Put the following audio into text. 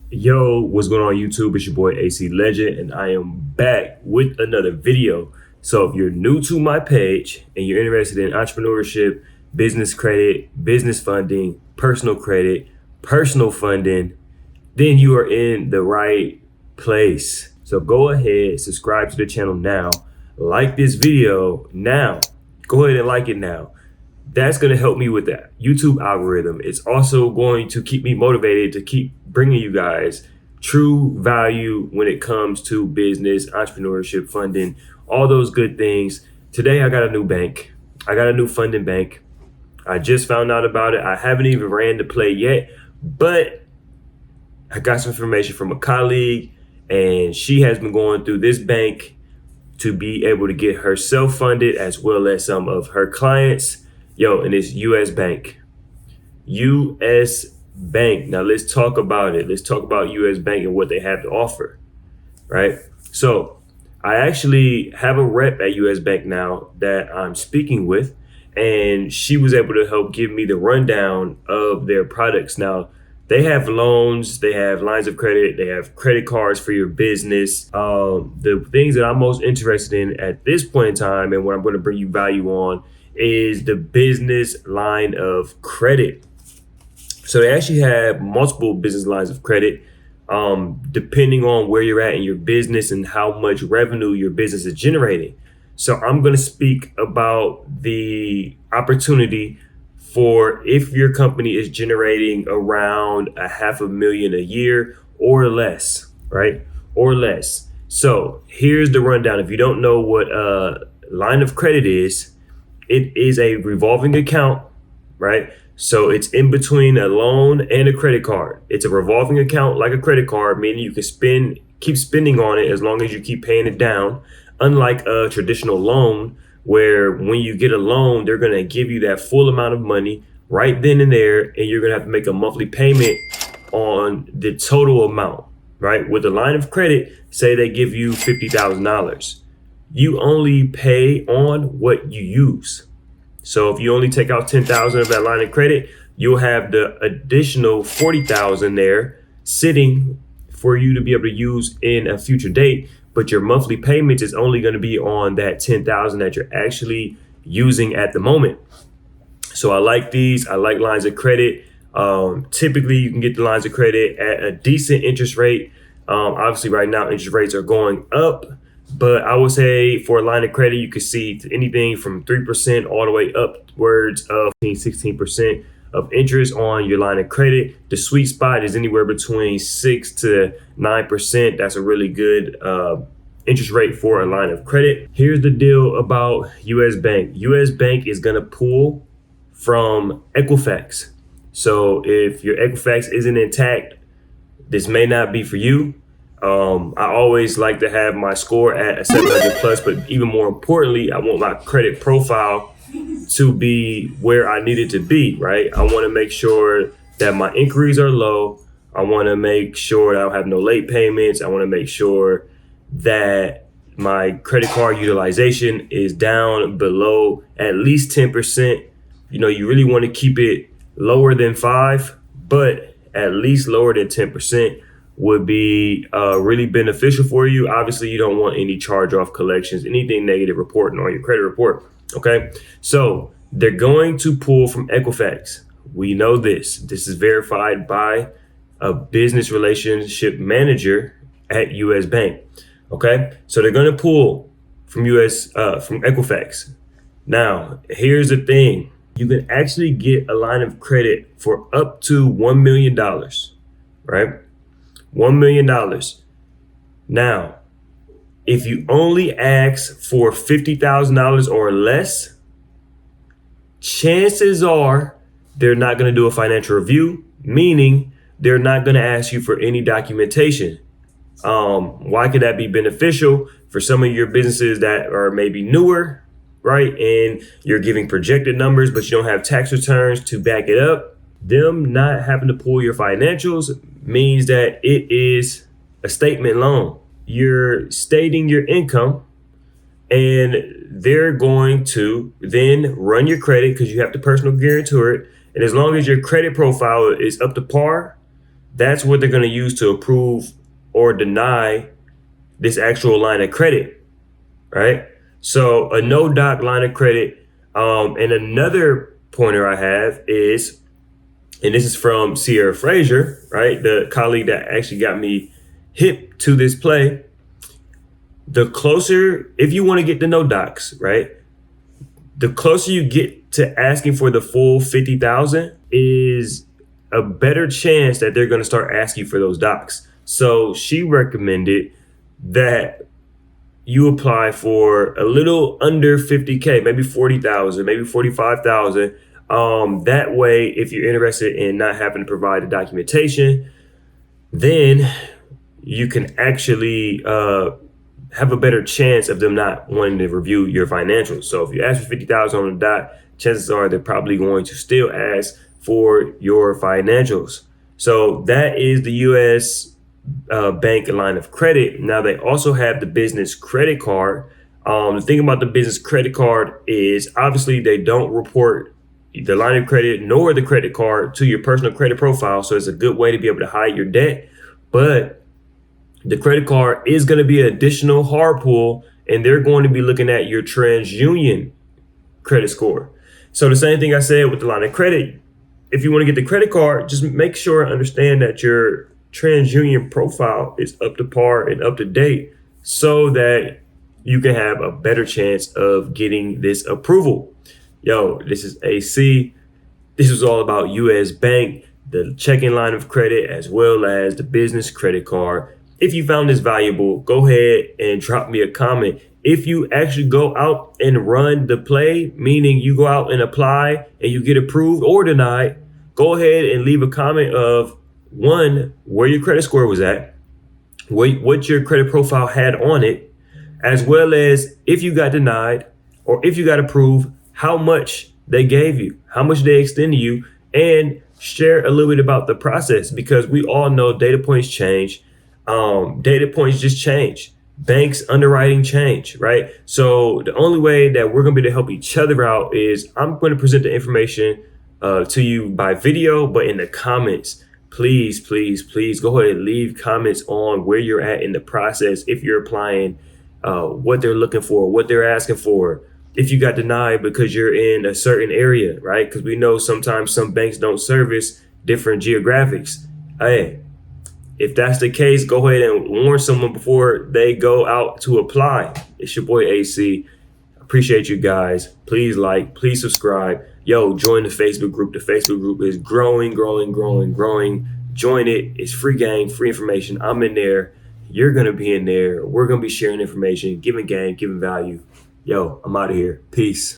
Yo, what's going on YouTube? It's your boy AC Legend, and I am back with another video. So if you're new to my page and you're interested in entrepreneurship, business credit, business funding, personal credit, personal funding, then you are in the right place. So go ahead, subscribe to the channel now, like this video now, go ahead and like it now. That's going to help me with that YouTube algorithm. It's also going to keep me motivated to keep bringing you guys true value when it comes to business, entrepreneurship, funding, all those good things. Today, I got a new bank. I got a new funding bank. I just found out about it. I haven't even ran the play yet, but I got some information from a colleague, and she has been going through this bank to be able to get herself funded as well as some of her clients. Yo, and it's US Bank. US Bank. Now let's talk about it. Let's talk about US Bank and what they have to offer, right? So I actually have a rep at US Bank now that I'm speaking with, and she was able to help give me the rundown of their products. Now, they have loans, they have lines of credit, they have credit cards for your business. The things that I'm most interested in at this point in time and what I'm going to bring you value on is the business line of credit. So they actually have multiple business lines of credit, depending on where you're at in your business and how much revenue your business is generating. So I'm going to speak about the opportunity for if your company is generating around $500,000 a year or less, right? Or less. So here's the rundown. If you don't know what a line of credit is, it is a revolving account, right? So it's in between a loan and a credit card. It's a revolving account like a credit card, meaning you can keep spending on it as long as you keep paying it down. Unlike a traditional loan, where when you get a loan, they're going to give you that full amount of money right then and there, and you're going to have to make a monthly payment on the total amount, right? With a line of credit, say they give you $50,000. You only pay on what you use. So if you only take out $10,000 of that line of credit, you'll have the additional $40,000 there sitting for you to be able to use in a future date. But your monthly payments is only going to be on that $10,000 that you're actually using at the moment. So I like these. I like lines of credit. Typically, you can get the lines of credit at a decent interest rate. Obviously, right now, interest rates are going up. But I would say for a line of credit, you could see anything from 3% all the way upwards of 16% of interest on your line of credit. The sweet spot is anywhere between 6 to 9%. That's a really good interest rate for a line of credit. Here's the deal about US Bank. US Bank is going to pull from Equifax. So if your Equifax isn't intact, this may not be for you. I always like to have my score at a 700 plus, but even more importantly, I want my credit profile to be where I need it to be, right? I want to make sure that my inquiries are low. I want to make sure that I don't have no late payments. I want to make sure that my credit card utilization is down below at least 10%. You know, you really want to keep it lower than 5, but at least lower than 10% would be really beneficial for you. Obviously, you don't want any charge-off collections, anything negative reporting on your credit report, okay? So they're going to pull from Equifax. We know this. This is verified by a business relationship manager at US Bank, okay? So they're going to pull from from Equifax. Now, here's the thing. You can actually get a line of credit for up to $1 million, right? $1 million. Now, if you only ask for $50,000 or less, chances are they're not going to do a financial review, meaning they're not going to ask you for any documentation. Why could that be beneficial for some of your businesses that are maybe newer, right? And you're giving projected numbers, but you don't have tax returns to back it up. Them not having to pull your financials means that it is a statement loan. You're stating your income, and they're going to then run your credit because you have to personal guarantor it. And as long as your credit profile is up to par, that's what they're going to use to approve or deny this actual line of credit, right? So a no doc line of credit. And another pointer I have is, and this is from Sierra Frazier, right? The colleague that actually got me hip to this play. The closer, if you want to get the no docs, right? The closer you get to asking for the full 50,000 is a better chance that they're going to start asking for those docs. So she recommended that you apply for a little under 50K, maybe 40,000, maybe 45,000. That way, if you're interested in not having to provide the documentation, then you can actually have a better chance of them not wanting to review your financials. So if you ask for 50,000 on the dot, chances are they're probably going to still ask for your financials. So that is the U.S. Bank line of credit. Now they also have the business credit card. The thing about the business credit card is obviously they don't report the line of credit nor the credit card to your personal credit profile. So it's a good way to be able to hide your debt. But the credit card is going to be an additional hard pull, and they're going to be looking at your TransUnion credit score. So the same thing I said with the line of credit. If you want to get the credit card, just make sure and understand that your TransUnion profile is up to par and up to date so that you can have a better chance of getting this approval. Yo, this is AC. This is all about US Bank, the checking line of credit, as well as the business credit card. If you found this valuable, go ahead and drop me a comment. If you actually go out and run the play, meaning you go out and apply and you get approved or denied, go ahead and leave a comment of, one, where your credit score was at, what your credit profile had on it, as well as if you got denied or if you got approved, how much they gave you, how much they extended you, and share a little bit about the process, because we all know data points change. Data points just change. Banks underwriting change, right? So the only way that we're going to be able to help each other out is I'm going to present the information to you by video, but in the comments, please go ahead and leave comments on where you're at in the process. If you're applying, what they're looking for, what they're asking for, if you got denied because you're in a certain area, right? Because we know sometimes some banks don't service different geographics. Hey, if that's the case, go ahead and warn someone before they go out to apply. It's your boy AC. Appreciate you guys. Please like, please subscribe. Yo, join the Facebook group. The Facebook group is growing. Join it. It's free game, free information. I'm in there. You're going to be in there. We're going to be sharing information, giving game, giving value. Yo, I'm out of here. Peace.